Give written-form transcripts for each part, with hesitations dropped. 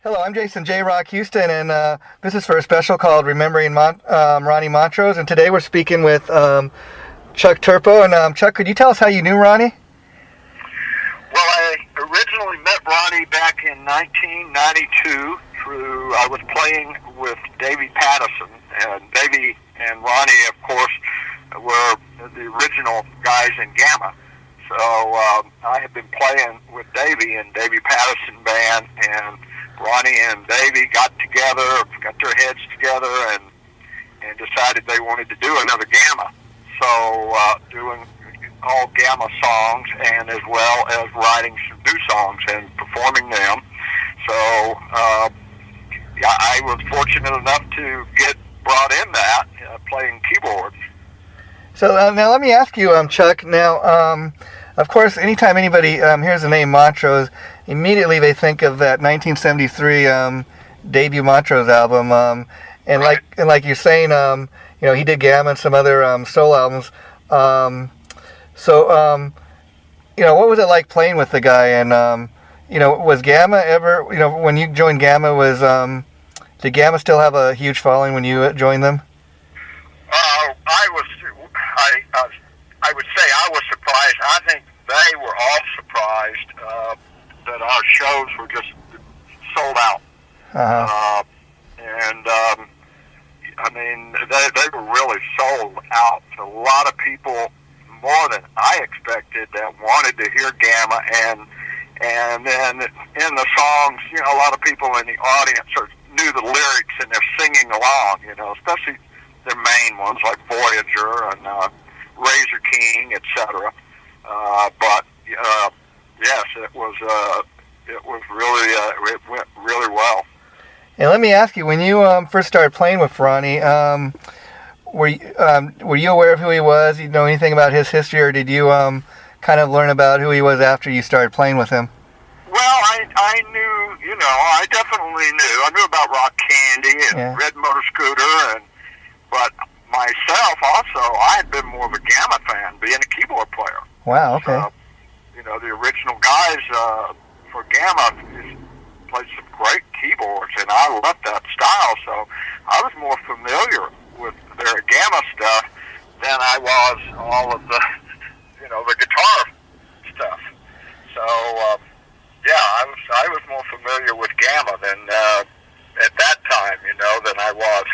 Hello, I'm Jason JROCK Houston, and this is for a special called Remembering Ronnie Montrose. And today we're speaking with Chuck Terpe. And Chuck, could you tell us how you knew Ronnie? Well, I originally met Ronnie back in 1992 I was playing with Davey Patterson, and Davey and Ronnie, of course, were the original guys in Gamma. So I had been playing with Davey in Davey Patterson band, and Ronnie and Davey got together, got their heads together, and decided they wanted to do another Gamma. So doing all Gamma songs, and as well as writing some new songs and performing them. So I was fortunate enough to get brought in that, playing keyboards. So now let me ask you, Chuck, now, of course, anytime anybody hears the name Montrose, immediately they think of that 1973 debut Montrose album, and right. like you're saying, he did Gamma and some other solo albums. So what was it like playing with the guy? And was Gamma ever, when you joined Gamma, did Gamma still have a huge following when you joined them? I would say I was surprised. I think they were all surprised that our shows were just sold out. Uh-huh. They were really sold out. A lot of people, more than I expected, that wanted to hear Gamma, and then in the songs, a lot of people in the audience knew the lyrics and they're singing along, especially their main ones like Voyager and Razor King, etc. But yes, it was really it went really well. And let me ask you, when you first started playing with Ronnie, were you aware of who he was? Did you know anything about his history, or did you kind of learn about who he was after you started playing with him? Well, I knew, I definitely knew. I knew about Rock Candy and Red Motor Scooter, but myself also, I had been more of a Gamma fan, being a keyboard player. Wow, okay. The original guys for Gamma played some great keyboards, and I loved that style, so I was more familiar with their Gamma stuff than I was all of the, the guitar stuff. So, I was more familiar with Gamma than at that time, than I was,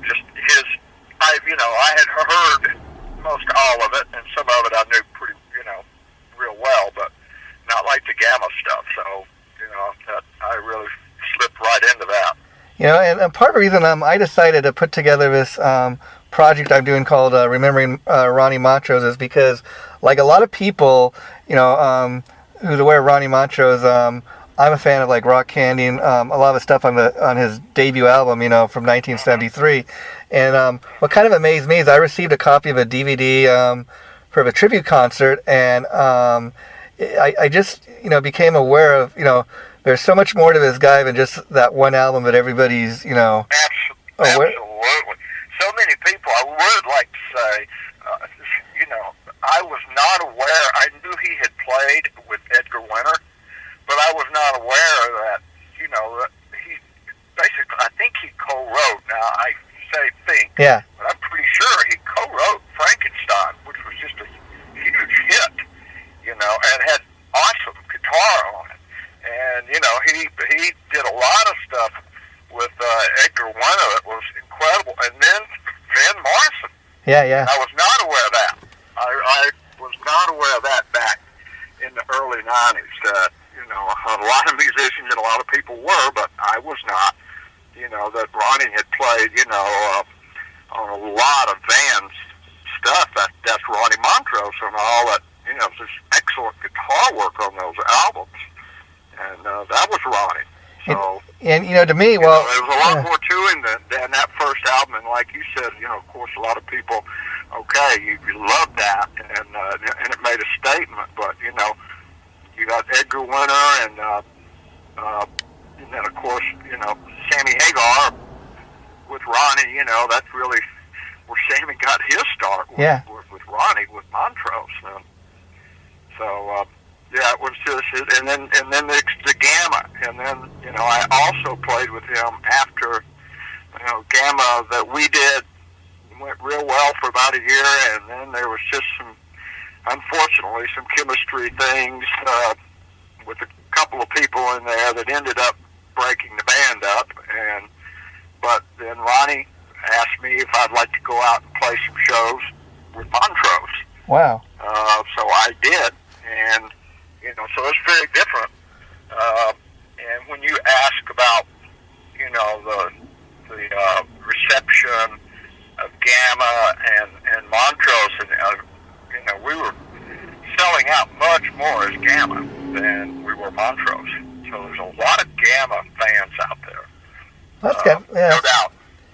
just his. I had heard most all of it, and some of it I knew pretty, real well, but not like the Gamma stuff. So, that I really slipped right into that. And part of the reason I decided to put together this project I'm doing called Remembering Ronnie Montrose is because, like a lot of people, who's aware of Ronnie Montrose, I'm a fan of like Rock Candy and a lot of the stuff on his debut album, from 1973. And what kind of amazed me is I received a copy of a DVD for a tribute concert, and I just became aware of there's so much more to this guy than just that one album that everybody's aware. Absolutely. So many people. I would like to say, I was not aware. I knew he had played with Edgar Winter, but I was not aware that that he basically. I think he co-wrote. Now I say think, yeah, but I'm pretty sure he co-wrote Frankenstein, which was just a huge hit, and had awesome guitar on it. And he did a lot of stuff with Edgar Winter that was incredible. And then Van Morrison. Yeah. I was not aware of that. I was not aware of that back in the early 90s. That a lot of musicians and a lot of people were, but I was not. That Ronnie had played, on a lot of Van's stuff. That's Ronnie Montrose and all that. Just excellent guitar work on those albums. And that was Ronnie. So, and to me, there was a lot more to him than that first album. And like you said, of course, a lot of people, you loved that, and it made a statement. But you got Edgar Winter, and then of course, Sammy Hagar with Ronnie. That's really where Sammy got his start with Ronnie, with Montrose. So Yeah, it was just, and then the Gamma, and then I also played with him after Gamma that we did went real well for about a year, and then there was just unfortunately some chemistry things with a couple of people in there that ended up breaking the band up, but then Ronnie asked me if I'd like to go out and play some shows with Montrose. Wow. So I did, and so it's very different. And when you ask about, the reception of Gamma and Montrose, and we were selling out much more as Gamma than we were Montrose. So there's a lot of Gamma fans out there. That's good. Yeah. No doubt.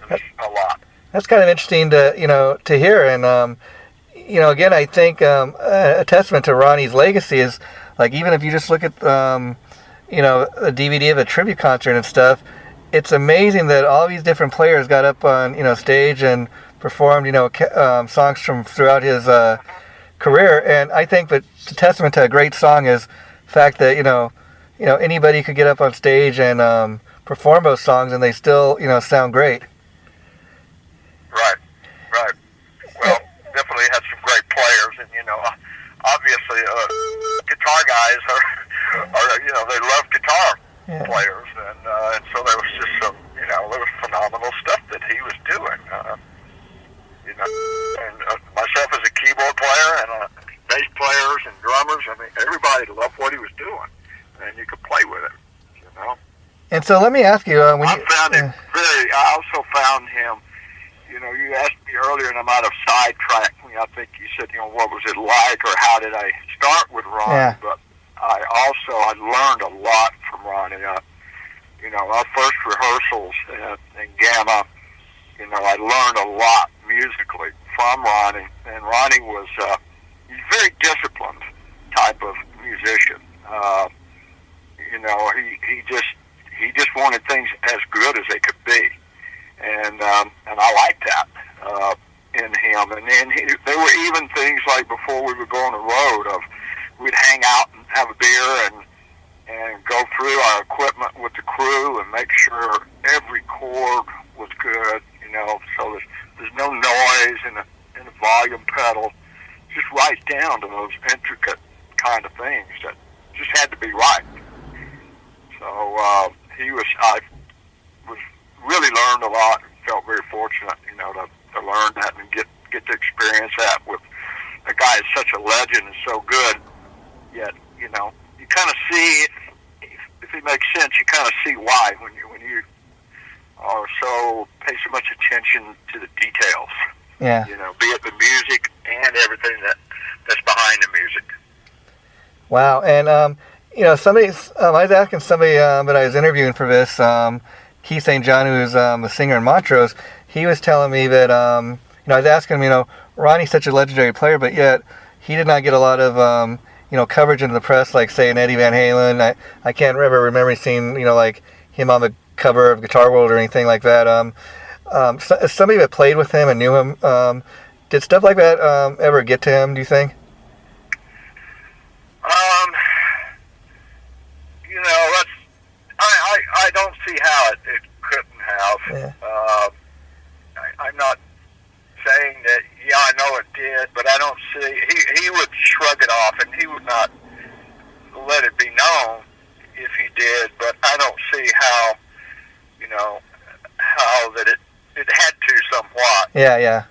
There's a lot. That's kind of interesting to to hear, and again, I think a testament to Ronnie's legacy is, like, even if you just look at a DVD of a tribute concert and stuff, it's amazing that all these different players got up on stage and performed songs from throughout his career. And I think that the testament to a great song is the fact that anybody could get up on stage and perform those songs and they still sound great. Right. Well, definitely had some great players, and obviously guitar guys are they love guitar players, and so there was just some there was phenomenal stuff that he was doing, and myself as a keyboard player and bass players and drummers, I mean, everybody loved what he was doing, and you could play with him, And so let me ask you, I also found him. You asked me earlier, and I might have sidetracked me. I think you said, what was it like, or how did I start with Ronnie? Yeah. But I learned a lot from Ronnie. Our first rehearsals in Gamma, I learned a lot musically from Ronnie. And Ronnie was he's a very disciplined type of musician. He just wanted things as good as they could be. And I liked that in him. And then there were even things like before we would go on the road we'd hang out and have a beer and go through our equipment with the crew and make sure every chord was good, so there's no noise in the volume pedal, just right down to those intricate kind of things that just had to be right. So I really learned a lot and felt very fortunate, to learn that and get to experience that with a guy that's such a legend and so good. Yet, you kind of see, if it makes sense, you kind of see why when you are pay so much attention to the details. Yeah. Be it the music and everything that's behind the music. Wow. And I was asking somebody that I was interviewing for this, Keith St. John, who's a singer in Montrose. He was telling me that I was asking him, Ronnie's such a legendary player, but yet he did not get a lot of coverage in the press, like, say, an Eddie Van Halen. I can't remember seeing like him on the cover of Guitar World or anything like that. Somebody that played with him and knew him, did stuff like that ever get to him, do you think? I don't see how it couldn't have. Yeah. I'm not saying that, I know it did, but I don't see, he would shrug it off, and he would not let it be known if he did, but I don't see how that it had to somewhat. Yeah.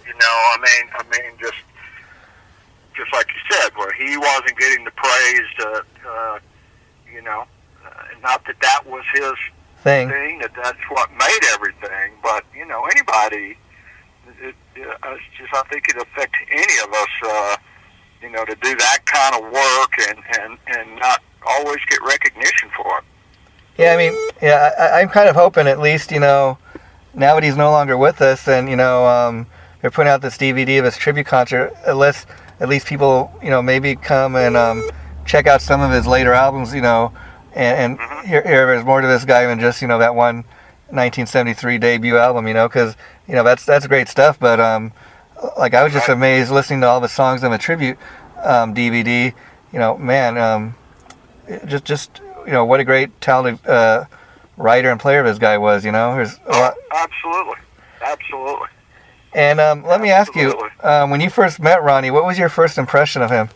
I mean, just like you said, where he wasn't getting the praise, not that was his thing, that's what made everything, but, anybody, I think it affects any of us, to do that kind of work and not always get recognition for it. Yeah, I mean, I'm kind of hoping at least, now that he's no longer with us, and, they're putting out this DVD of his tribute concert, at least people, maybe come and check out some of his later albums, and hear there's more to this guy than just, that one 1973 debut album, because, that's great stuff, but, like, I was just amazed listening to all the songs on the tribute DVD, man, just what a great talented writer and player this guy was. There's a lot. Absolutely. And let me ask you, when you first met Ronnie, what was your first impression of him?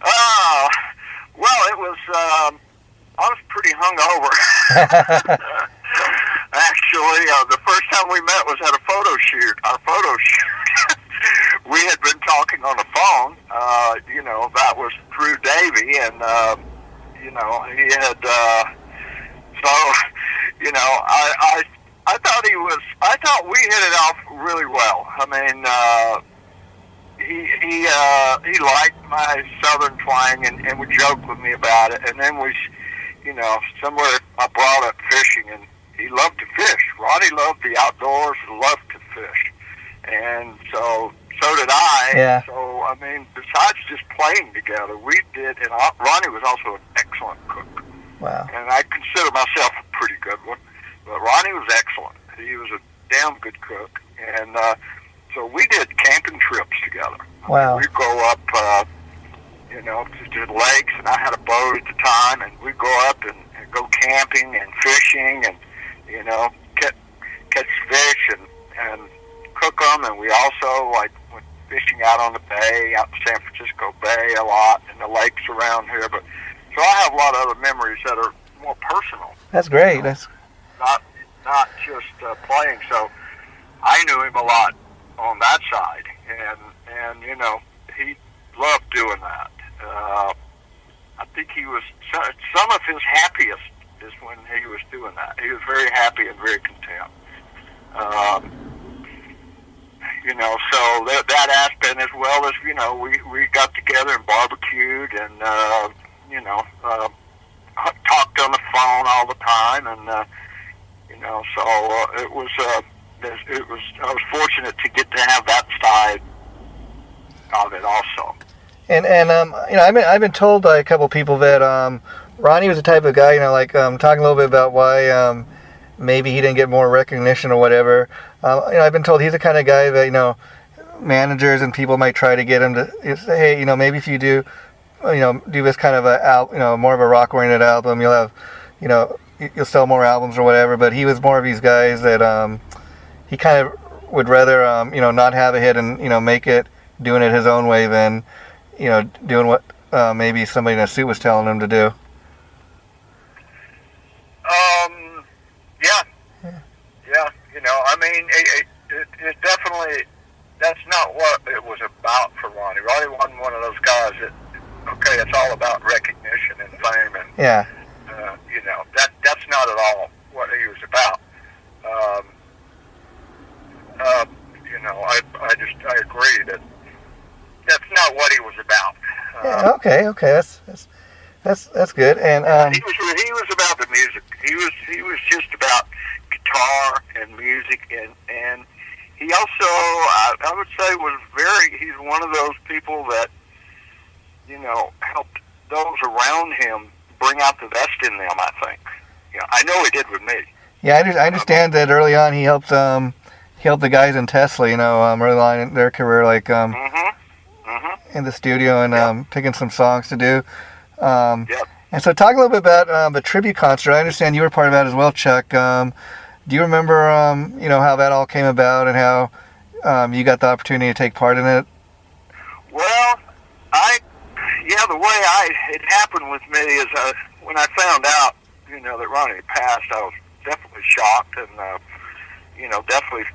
Well, it was, I was pretty hungover. Actually, the first time we met was at a photo shoot, our photo shoot. We had been talking on the phone, that was through Davey, and, he had, I thought we hit it off really well. I mean, he liked my southern twang and would joke with me about it. And then somewhere I brought up fishing, and he loved to fish. Ronnie loved the outdoors, loved to fish. And so did I. Yeah. So, I mean, besides just playing together, we did, and Ronnie was also an excellent cook. Wow. And I consider myself a pretty good one. But Ronnie was excellent. He was a damn good cook. And so we did camping trips together. Wow. We'd go up, to the lakes, and I had a boat at the time, and we'd go up and go camping and fishing and, catch fish and cook them. And we also, went fishing out on the bay, out in San Francisco Bay a lot, and the lakes around here. So I have a lot of other memories that are more personal. That's great. That's not just playing. So I knew him a lot on that side, and he loved doing that. I think he was some of his happiest is when he was doing that. He was very happy and very content. So that aspect, as well as we got together and barbecued and talked on the phone all the time, and so it was. I was fortunate to get to have that side of it also. And I've been told by a couple of people that Ronnie was the type of guy, talking a little bit about why maybe he didn't get more recognition or whatever. I've been told he's the kind of guy that managers and people might try to get him to say, hey, maybe if you do this kind of more of a rock oriented album, you'll have, you'll sell more albums or whatever. But he was more of these guys that he kind of would rather not have a hit and make it doing it his own way than doing what maybe somebody in a suit was telling him to do. Yeah. I mean, it definitely, that's not what it was about for Ronnie. Ronnie wasn't one of those guys that, it's all about recognition and fame, and yeah, that's not at all what he was about. I agree that that's not what he was about. Yeah, okay, that's good. And he was about the music. He was just about guitar and music, and he also, I would say, he's one of those people that helped those around him bring out the best in them. I think. I know he did with me. Yeah, I understand that early on he helped the guys in Tesla, early on in their career, in the studio and picking some songs to do. And so talk a little bit about the tribute concert. I understand you were part of that as well, Chuck. Do you remember, how that all came about and how you got the opportunity to take part in it? Well, the way it happened with me is when I found out, that Ronnie passed, I was definitely shocked and, definitely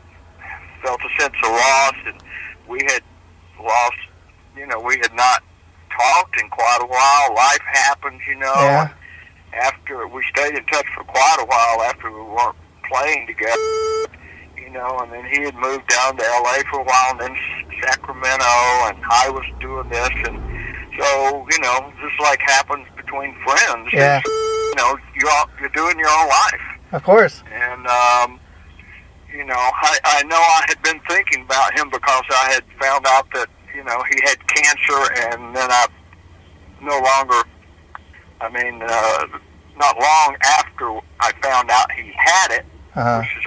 felt a sense of loss. And we had lost, we had not talked in quite a while. Life happened, Yeah. After we stayed in touch for quite a while after we weren't playing together, and then he had moved down to LA for a while, and then Sacramento, and I was doing this, and so, just like happens between friends, yeah. You're doing your own life. Of course. And, I know I had been thinking about him because I had found out that, he had cancer, and then I no longer, not long after I found out he had it, which is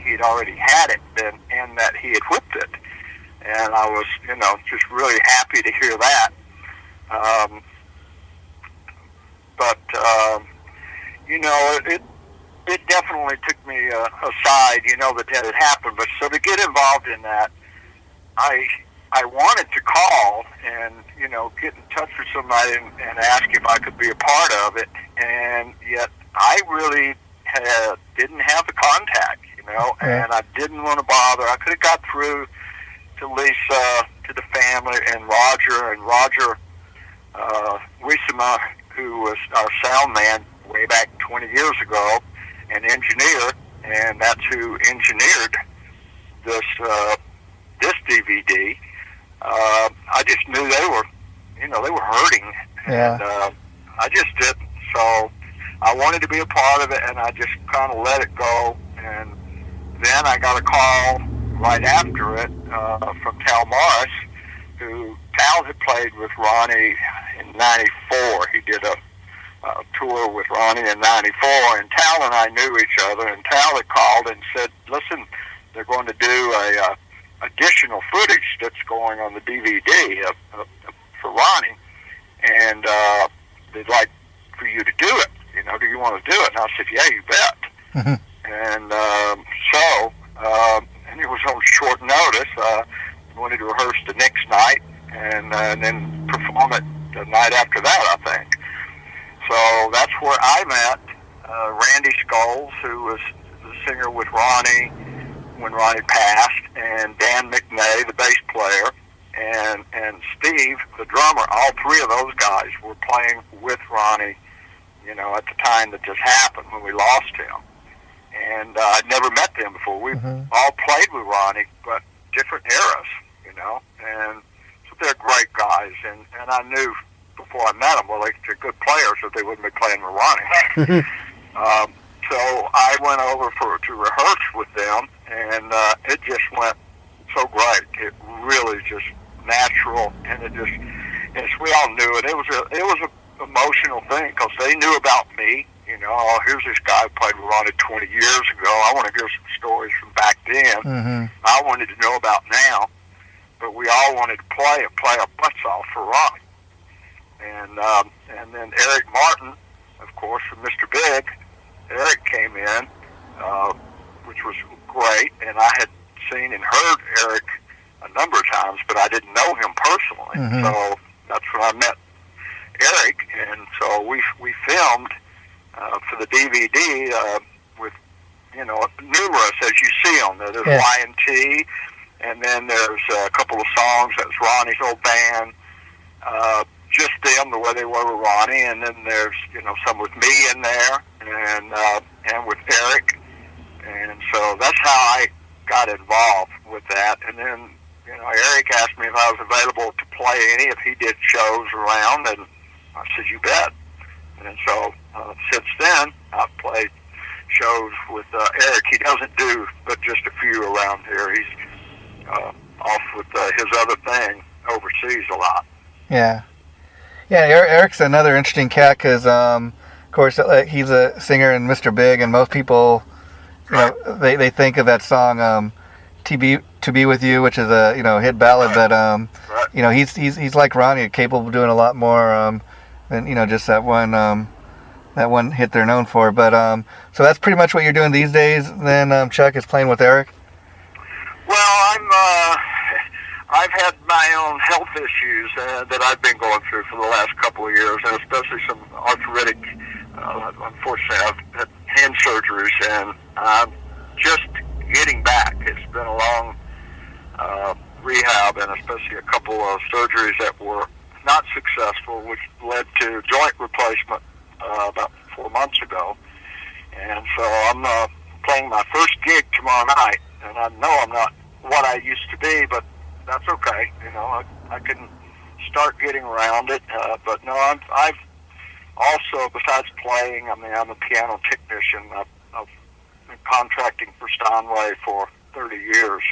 he'd already had it then, and that he had whipped it. And I was, just really happy to hear that. Um, but it definitely took me aside, that had happened. But so to get involved in that, I wanted to call and get in touch with somebody and ask if I could be a part of it, and yet I really didn't have the contact, and I didn't want to bother. I could have got through to Lisa, to the family, and Roger Wisema, who was our sound man way back 20 years ago, an engineer, and that's who engineered this DVD. I just knew they were hurting, and I just didn't. So I wanted to be a part of it, and I just kind of let it go. And then I got a call right after it from Tal Morris, who Tal had played with Ronnie in '94. He did a tour with Ronnie in '94, and Tal and I knew each other. And Tal had called and said, "Listen, they're going to do a additional footage that's going on the DVD for Ronnie, and they'd like for you to do it. Do you want to do it?" And I said, "Yeah, you bet." Mm-hmm. And and it was on short notice. We wanted to rehearse the next night and then perform it the night after that, I think. So that's where I met Randy Scholes, who was the singer with Ronnie when Ronnie passed, and Dan McNay, the bass player, and Steve, the drummer. All three of those guys were playing with Ronnie, at the time that this happened, when we lost him. And I'd never met them before. We all played with Ronnie, but different eras, and so they're great guys. And I knew before I met them, well, they're good players, so they wouldn't be playing with Ronnie. So I went over to rehearse with them, and it just went so great. It really just natural, and as we all knew it. It was an emotional thing because they knew about me. Oh, here's this guy who played with Ronnie 20 years ago. I want to hear some stories from back then. I wanted to know about now, but we all wanted to play our butts off for Ronnie. And then Eric Martin, of course, from Mr. Big. Eric came in, which was great, and I had seen and heard Eric a number of times, but I didn't know him personally. So that's when I met Eric, and so we filmed for the DVD with numerous, as you see on there. There's Y&T, and then there's a couple of songs that's Ronnie's old band. Just them the way they were with Ronnie, and then there's some with me in there, and with Eric, and so that's how I got involved with that. And then Eric asked me if I was available to play any if he did shows around, and I said, "You bet." And so since then I've played shows with Eric. He doesn't do but just a few around here. He's off with his other thing overseas a lot. Yeah, Eric's another interesting cat because, of course, he's a singer in Mr. Big, and most people, they think of that song "To Be With You," which is a hit ballad. But he's like Ronnie, capable of doing a lot more than just that one hit they're known for. But so that's pretty much what you're doing these days. Then Chuck is playing with Eric. Well, I've had my own health issues that I've been going through for the last couple of years, and especially some arthritic. Unfortunately, I've had hand surgeries, and I'm just getting back. It's been a long rehab, and especially a couple of surgeries that were not successful, which led to joint replacement about 4 months ago. And so I'm playing my first gig tomorrow night, and I know I'm not what I used to be, but that's okay. I can start getting around it. But no, I've also, besides playing, I'm a piano technician. I've been contracting for Steinway for 30 years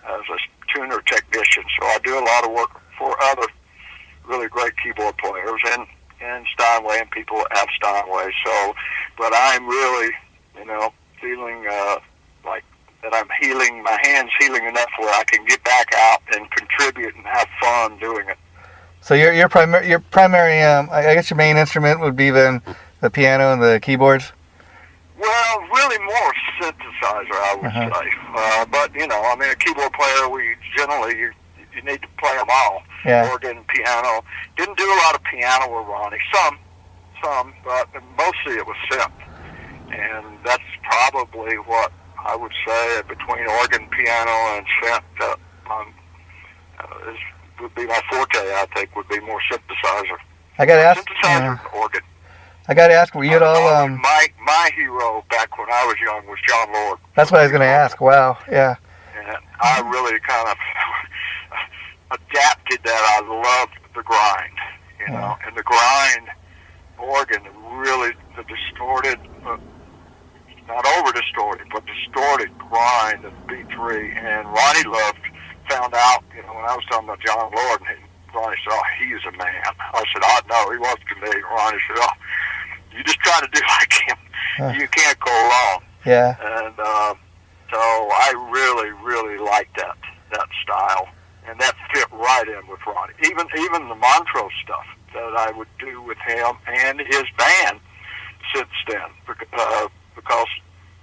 as a tuner technician. So I do a lot of work for other really great keyboard players and Steinway and people that have Steinway. So, but I'm really, feeling like that I'm healing, my hand's healing enough where I can get back out and contribute and have fun doing it. So your primary I guess your main instrument would be then the piano and the keyboards. Well, really more synthesizer, I would say. But I mean, a keyboard player, you need to play them all. Yeah. Organ, piano. Didn't do a lot of piano with Ronnie. Some, but mostly it was synth. And that's probably what I would say between organ, piano, and synth would be my forte. I think would be more synthesizer. I got to ask. Synthesizer and organ. I got to ask, were you at all? My hero back when I was young was John Lord. That's what I was going to ask. Wow, yeah. And I really kind of adapted that. I loved the grind, and the grind organ, really the distorted, not over distorted, but distorted grind of B3. And Ronnie found out, when I was talking about John Lord, and Ronnie said, "Oh, he's a man." I said, "Oh, no, he was to me." Ronnie said, "Oh, you just try to do like him. You can't go wrong." Yeah. And so I really, really liked that style, and that fit right in with Ronnie. Even the Montrose stuff that I would do with him and his band since then, because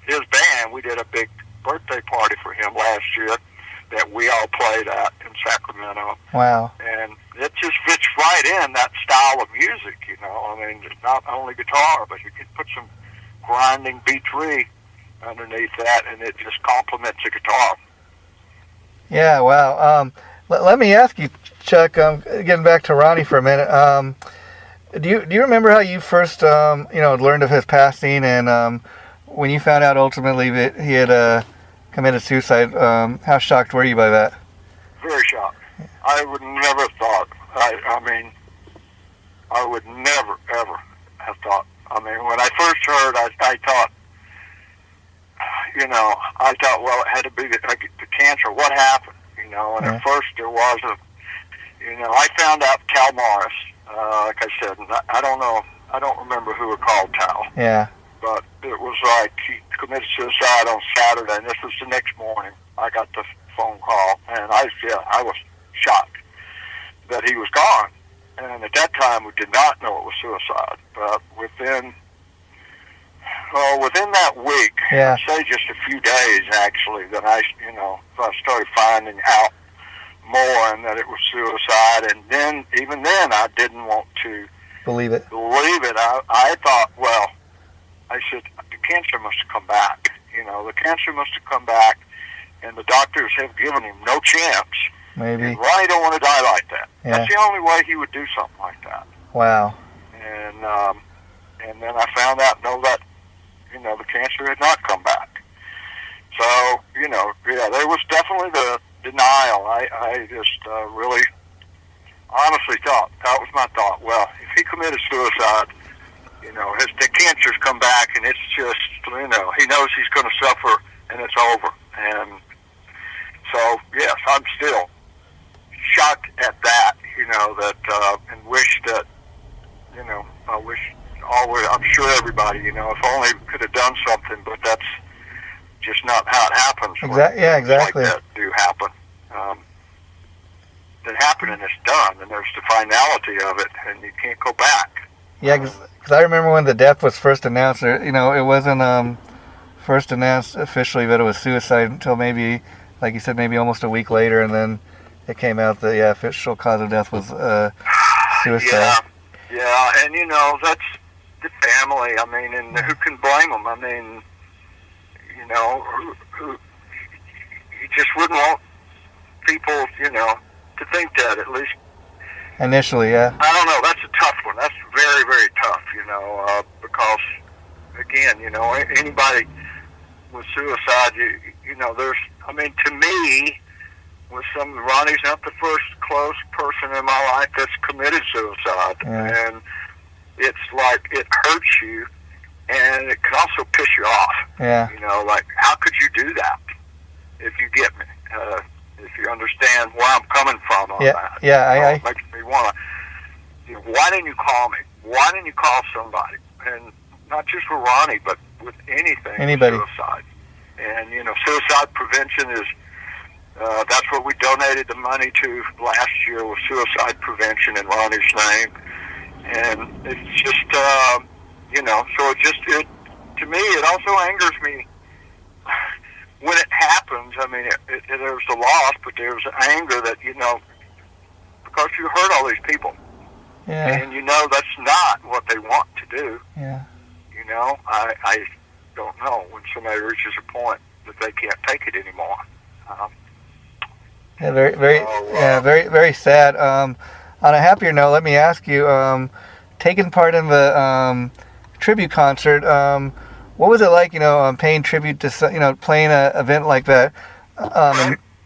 his band, we did a big birthday party for him last year that we all played at in Sacramento. Wow. And it just fits right in that style of music, I mean, not only guitar, but you can put some grinding B3 underneath that, and it just complements the guitar. Yeah, wow. Let me ask you, Chuck, getting back to Ronnie for a minute, do you remember how you first, learned of his passing, and when you found out ultimately that he had committed suicide, how shocked were you by that? Very shocked. I would never have thought. I mean, I would never, ever have thought. I mean, when I first heard, I thought, well, it had to be the cancer. What happened? And at first there was I found out Cal Morris, like I said, I don't know, I don't remember who had called Cal. Yeah. But it was like he committed suicide on Saturday, and this was the next morning. I got the phone call, and I was shocked that he was gone. And at that time, we did not know it was suicide. But within that week, I'd say just a few days actually, that I started finding out more, and that it was suicide. And then, even then, I didn't want to believe it. I thought, well, I said, the cancer must have come back. The cancer must have come back, and the doctors have given him no chance. Maybe. And Ronnie don't want to die like that. Yeah. That's the only way he would do something like that. Wow. And then I found out, that, the cancer had not come back. So, there was definitely the denial. I just really honestly thought, that was my thought, well, if he committed suicide, the cancer's come back, and it's just, he knows he's going to suffer, and it's over. And so, yes, I'm still shocked at that, and wish that, I wish always, I'm sure everybody, if only could have done something, but that's just not how it happens. Exactly. Like that do happen. It happened, and it's done, and there's the finality of it, and you can't go back. Yeah, because I remember when the death was first announced, it wasn't first announced officially that it was suicide until maybe, like you said, maybe almost a week later, and then it came out that, official cause of death was suicide. Yeah, and that's the family, I mean, and who can blame them? I mean, who you just wouldn't want people, to think that, at least. Initially, yeah. I don't know, that's a tough one. That's very, very tough, because, again, anybody with suicide, there's, I mean, to me, Ronnie's not the first close person in my life that's committed suicide. Yeah. And it's like, it hurts you, and it can also piss you off. Yeah. Like, how could you do that? If you get me. If you understand where I'm coming from on that. Yeah, it makes me want to, why didn't you call me? Why didn't you call somebody? And not just with Ronnie, but with anything. Anybody. Suicide. And, suicide prevention is That's what we donated the money to last year, was suicide prevention in Ronnie's name. And it's just, so it to me, it also angers me when it happens. I mean, there's a loss, but there's anger that, because you hurt all these people. Yeah. And that's not what they want to do. Yeah. I don't know when somebody reaches a point that they can't take it anymore. Yeah, very, very sad. On a happier note, let me ask you, taking part in the tribute concert, what was it like, paying tribute to, playing an event like that,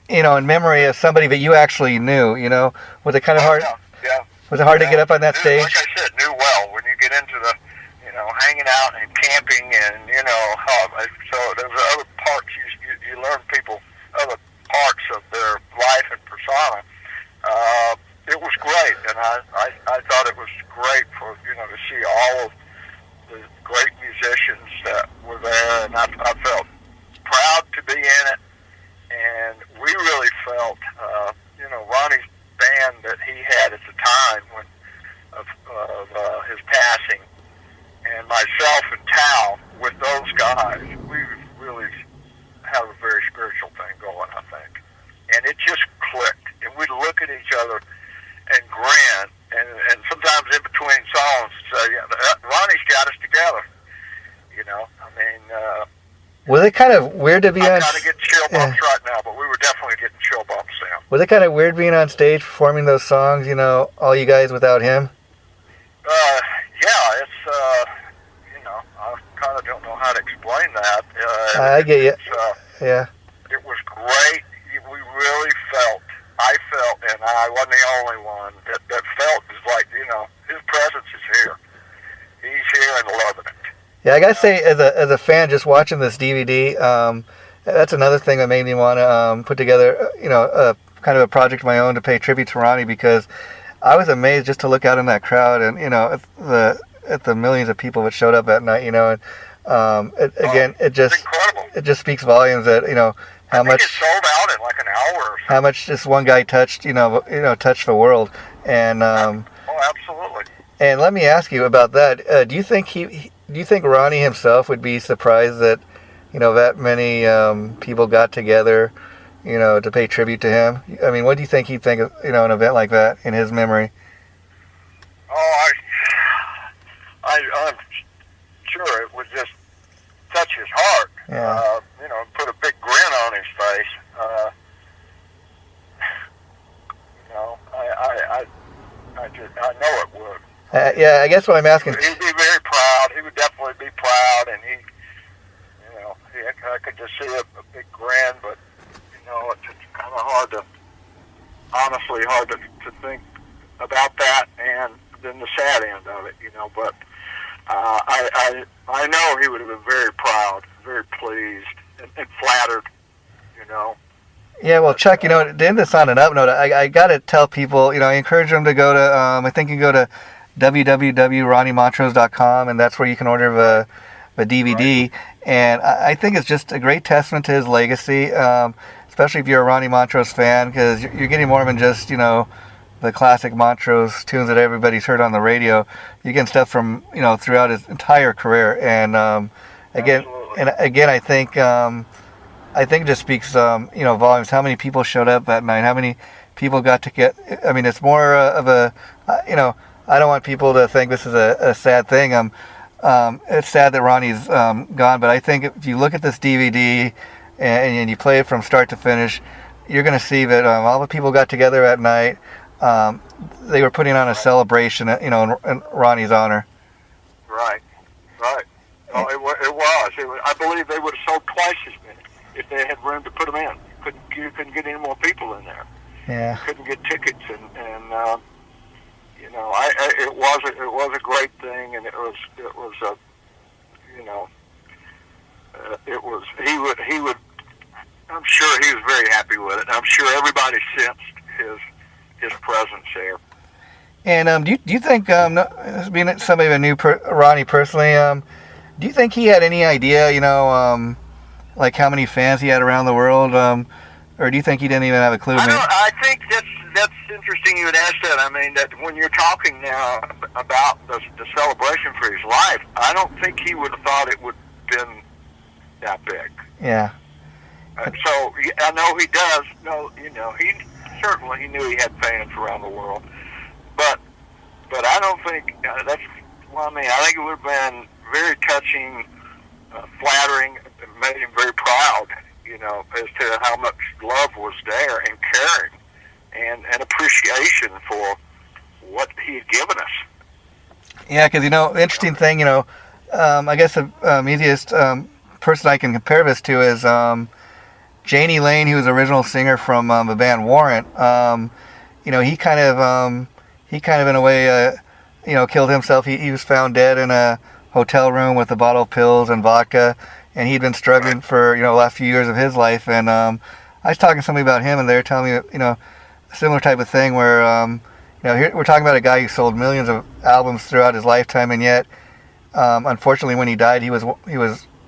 in memory of somebody that you actually knew, was it kind of hard? Yeah. Was it hard to get up on that stage? Like I said, knew well. When you get into the, hanging out and camping and, so there's other parts, you learn people, other parts of their life and persona. It was great, and I thought it was great for, to see all of the great musicians that were there, and I felt proud to be in it, and we really felt, Ronnie's band that he had at the time of his passing, and myself and Tal, with those guys, we really have a very spiritual thing going, I think. And it just clicked. And we'd look at each other and grin, and sometimes in between songs say, Ronnie's got us together. Was it kind of weird to be on... I'm kind of getting chill bumps right now, but we were definitely getting chill bumps then. Was it kind of weird being on stage performing those songs, all you guys without him? Yeah, it's, I kind of don't know how to explain that. I get you. Yeah. It was great. We really I felt, and I wasn't the only one, that felt like, his presence is here. He's here and loving it. Yeah, I gotta say, as a fan, just watching this DVD, that's another thing that made me want to put together, kind of a project of my own to pay tribute to Ronnie, because I was amazed just to look out in that crowd and, at the millions of people that showed up that night, it just speaks volumes that, how much it sold out in like an hour or something. How much this one guy touched, touched the world. And absolutely. And let me ask you about that. Do you think Ronnie himself would be surprised that, that many people got together, to pay tribute to him? I mean, what do you think he'd think of, an event like that in his memory? Oh, I'm sure it would just touch his heart. Yeah. Put a big grin on his face. I know it would. Yeah, I guess what I'm asking. He'd be very proud. He would definitely be proud, and I could just see a big grin, but it's kind of hard to think about that, and then the sad end of it, But I know he would have been very proud, very pleased, and flattered, Yeah, well, Chuck, to end this on an up note, I got to tell people, I encourage them to go to, I think you can go to www.ronniemontrose.com, and that's where you can order the DVD. Right. And I think it's just a great testament to his legacy, especially if you're a Ronnie Montrose fan, because you're getting more than just, the classic Montrose tunes that everybody's heard on the radio. You're getting stuff from, throughout his entire career. And again, I think it just speaks, volumes. How many people showed up that night? How many people got to get? I mean, it's more of a, I don't want people to think this is a sad thing. It's sad that Ronnie's gone, but I think if you look at this DVD and you play it from start to finish, you're going to see that all the people got together at night. They were putting on a celebration, in Ronnie's honor. Right. Oh, it was. I believe they would have sold twice as many if they had room to put them in. You couldn't get any more people in there. Yeah. You couldn't get tickets, and it was a great thing, and he would. I'm sure he was very happy with it. I'm sure everybody sensed his presence there. And do you think, being somebody that knew Ronnie personally, do you think he had any idea, like how many fans he had around the world, or do you think he didn't even have a clue? I think that's interesting you would ask that. I mean, that when you're talking now about the celebration for his life, I don't think he would have thought it would have been that big. Yeah. So I know he does. No, he certainly knew he had fans around the world, but I don't think that's. Well, I mean, I think it would have been very touching, flattering, and made him very proud. As to how much love was there and caring and appreciation for what he had given us. Yeah, because interesting thing. I guess the easiest person I can compare this to is Janie Lane, who was the original singer from the band Warrant. He kind of in a way, killed himself. He was found dead in a hotel room with a bottle of pills and vodka, and he'd been struggling for the last few years of his life. And I was talking to somebody about him, and they were telling me a similar type of thing where here we're talking about a guy who sold millions of albums throughout his lifetime, and yet unfortunately when he died, he was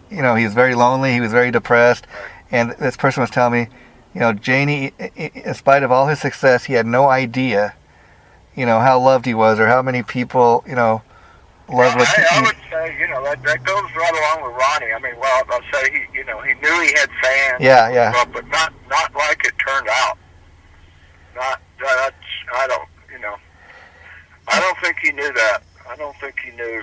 very lonely, he was very depressed. And this person was telling me, Janie, in spite of all his success, he had no idea, how loved he was or how many people, loved what he... I would say, that goes right along with Ronnie. I mean, well, I'll say he knew he had fans. Yeah. But not like it turned out. I don't think he knew that. I don't think he knew.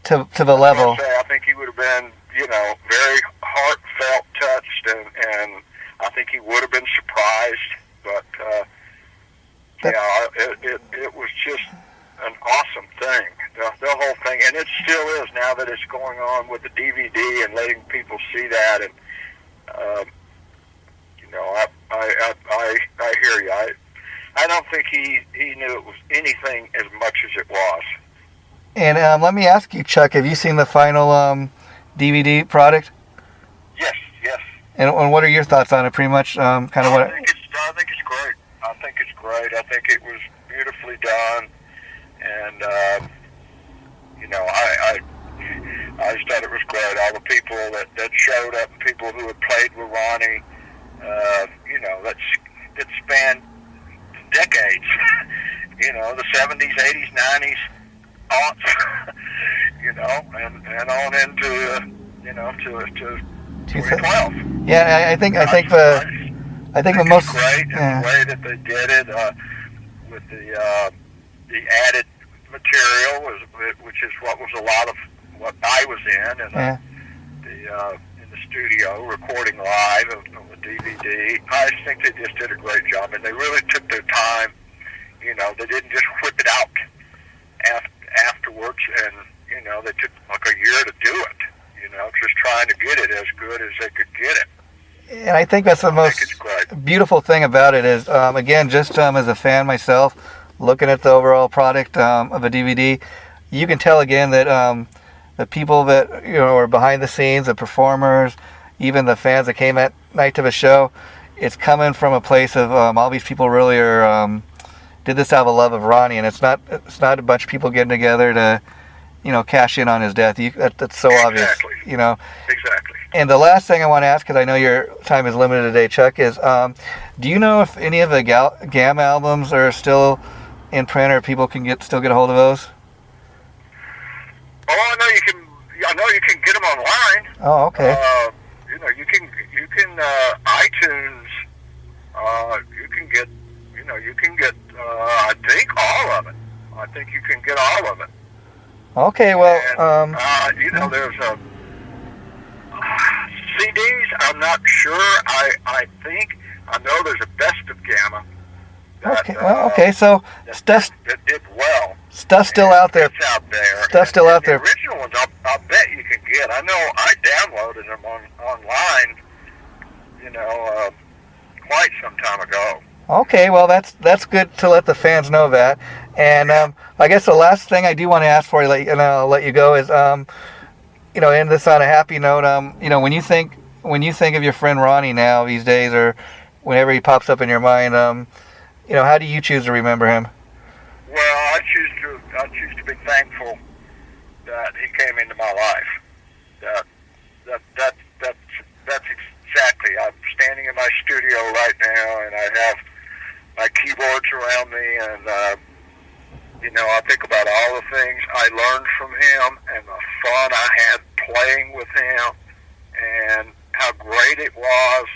To the level. I think he would have been, very heartfelt, touched, and I think he would have been surprised. But it was just an awesome thing, the whole thing, and it still is now that it's going on with the DVD and letting people see that. And I hear you. I don't think he knew it was anything as much as it was. And let me ask you, Chuck, have you seen the final DVD product? Yes. And what are your thoughts on it? Pretty much, I think it's great. I think it was beautifully done, and I just thought it was great. All the people that showed up, and people who had played with Ronnie, that spanned decades. The 70s, 80s, 90s, aughts, and on into to 2012. Yeah, I think the most great the way that they did it with the added material which is what was a lot of what I was in, and in the studio recording live on the DVD. I just think they just did a great job, and they really took their time. They didn't just whip it out afterwards, and they took like a year to do it. Just trying to get it as good as they could get it. And I think that's the most beautiful thing about it is, again, just as a fan myself, looking at the overall product of a DVD, you can tell again that the people that are behind the scenes, the performers, even the fans that came at night to the show, it's coming from a place of all these people really did this out of a love of Ronnie, and it's not a bunch of people getting together to cash in on his death. That's so obvious. Exactly. And the last thing I want to ask, because I know your time is limited today, Chuck, is do you know if any of the Gamma albums are still in print, or people can still get a hold of those? Oh, I know you can get them online. Oh, okay. You can iTunes. You can get. I think all of it. I think you can get all of it. Okay, well, and, there's CDs. I'm not sure. I think I know there's a best of Gamma. Okay. So stuff that did well. Stuff's still out there. It's out there. Stuff's still out there. The original ones, I'll bet you can get. I know I downloaded them online. Quite some time ago. Okay, well that's good to let the fans know that. And I guess the last thing I do want to ask for you, and I'll let you go, is end this on a happy note. When you think of your friend Ronnie now these days, or whenever he pops up in your mind, how do you choose to remember him? Well, I choose to be thankful that he came into my life. That's exactly. I standing in my studio right now, and I have my keyboards around me, and I think about all the things I learned from him and the fun I had playing with him, and how great it was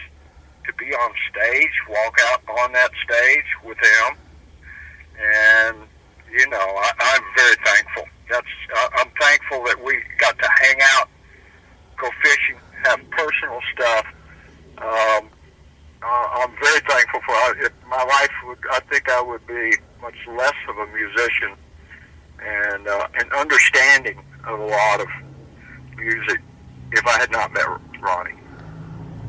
to be on stage, walk out on that stage with him, and I'm very thankful. I'm thankful that we got to hang out, go fishing, have personal stuff. I'm very thankful for it. My life I think I would be much less of a musician and an understanding of a lot of music if I had not met Ronnie.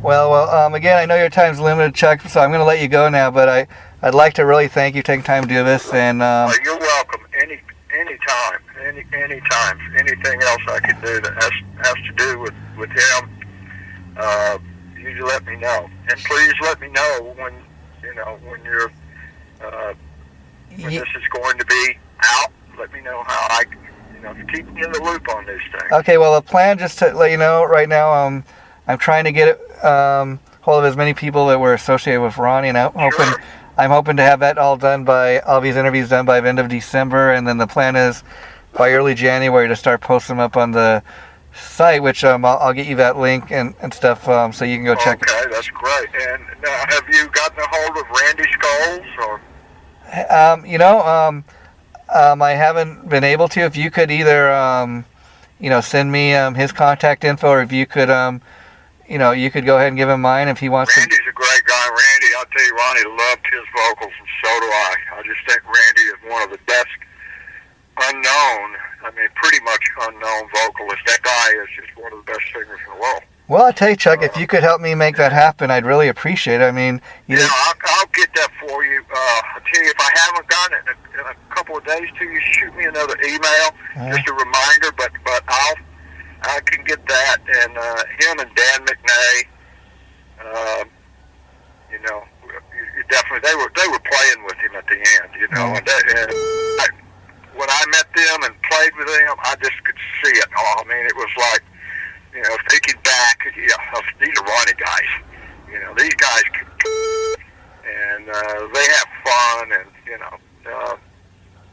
Well, again, I know your time's limited, Chuck, so I'm going to let you go now, but I'd like to really thank you for taking time to do this. And you're welcome. Anytime. Anything else I can do that has to do with him, you let me know. And please let me know when you're when this is going to be out. Let me know how I keep me in the loop on these things. Okay, well, the plan, just to let you know, right now, I'm trying to get hold of as many people that were associated with Ronnie, and I'm hoping to have that all these interviews done by the end of December, and then the plan is by early January to start posting them up on the site, which I'll get you that link and stuff, so you can go check it. Okay, that's great. And now, have you gotten a hold of Randy Scholes, or? I haven't been able to. If you could either, send me his contact info, or if you could, you could go ahead and give him mine if he wants to. Randy's a great guy. Randy, I'll tell you, Ronnie loved his vocals, and so do I. I just think Randy is one of the best pretty much unknown vocalists. That guy is just one of the best singers in the world. Well, I tell you, Chuck, if you could help me make that happen, I'd really appreciate it. I'll get that for you. I'll tell you, if I haven't gotten it in a couple of days to you, shoot me another email, just a reminder. But I can get that. And him and Dan McNay, definitely they were playing with him at the end. When I met them and played with them, I just could see it all. It was like, thinking back, these are Ronnie guys. These guys can, and they have fun, and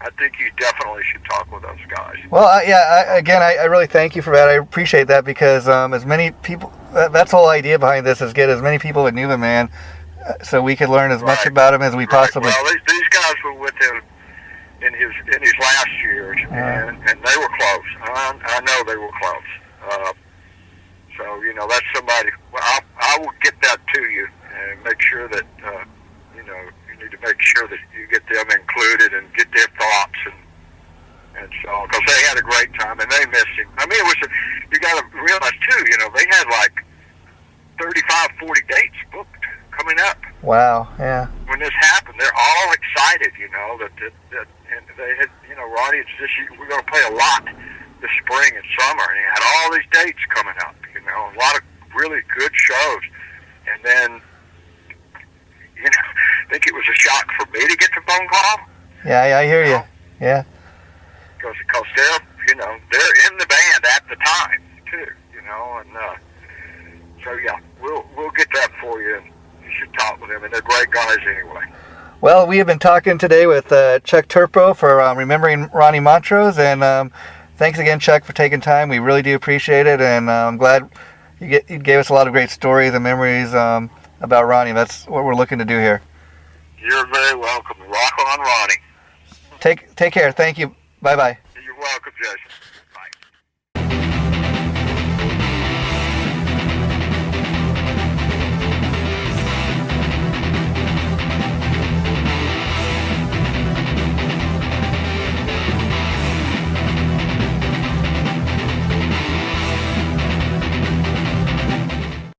I think you definitely should talk with those guys. Well, I really thank you for that. I appreciate that, because as many people, that's the whole idea behind this, is get as many people that knew the man, so we could learn as much about him as we possibly. Well, these guys were with him in his last years, and they were close. I know they were close. So that's somebody. Well, I will get that to you and make sure that you need to make sure that you get them included and get their thoughts and so on, because they had a great time and they missed him. It was you got to realize too. They had like 35, 40 dates booked coming up. Wow. Yeah. When this happened, they're all excited. That and they had Ronnie. It's just we're going to play a lot this spring and summer, and he had all these dates coming up. A lot of really good shows, and then I think it was a shock for me to get the phone call. Yeah, I hear you. Yeah. Because they're they're in the band at the time too. And so we'll get that for you. And you should talk with them, and they're great guys anyway. Well, we have been talking today with Chuck Terpe for Remembering Ronnie Montrose, and thanks again, Chuck, for taking time. We really do appreciate it, and I'm glad you gave us a lot of great stories and memories about Ronnie. That's what we're looking to do here. You're very welcome. Rock on, Ronnie. Take care. Thank you. Bye-bye. You're welcome, Jason.